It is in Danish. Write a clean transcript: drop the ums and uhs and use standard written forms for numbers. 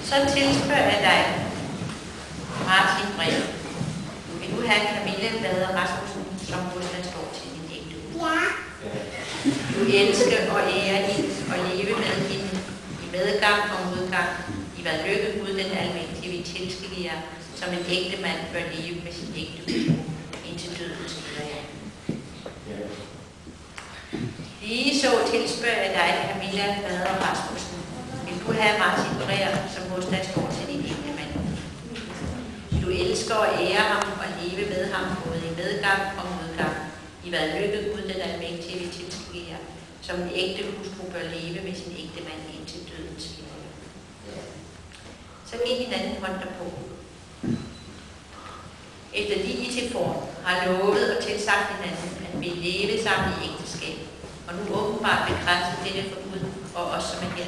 Så tilspørger jeg dig, Martin Brev. Vil du have Camilla Bader Rasmussen, som hos står til din ægtehus? Ja. Du elsker og ære hende og leve med hende i medgang og modgang. I hvad lykke Gud den almægtige vil tilskille jer, som en ægte mand bør leve med sin ægtehus, indtil døden skiller jer. Lige så tilspørger jeg dig, Camilla Bader Rasmussen. Vil du have Martin Breer, som hos dig står til din ægte mand? Du elsker og ære ham og leve med ham både i medgang og modgang. I hvad lykke Gud den almægtige vil tilskille jer, som en ægte hustru bør leve med sin ægte mand indtil døden skiller jer. Så giv hinanden hånd derpå. Efter lige til form har lovet og tilsagt hinanden, at vi leve sammen i ægteskab, og nu åbenbart bekræfter dette for Gud og os som er her.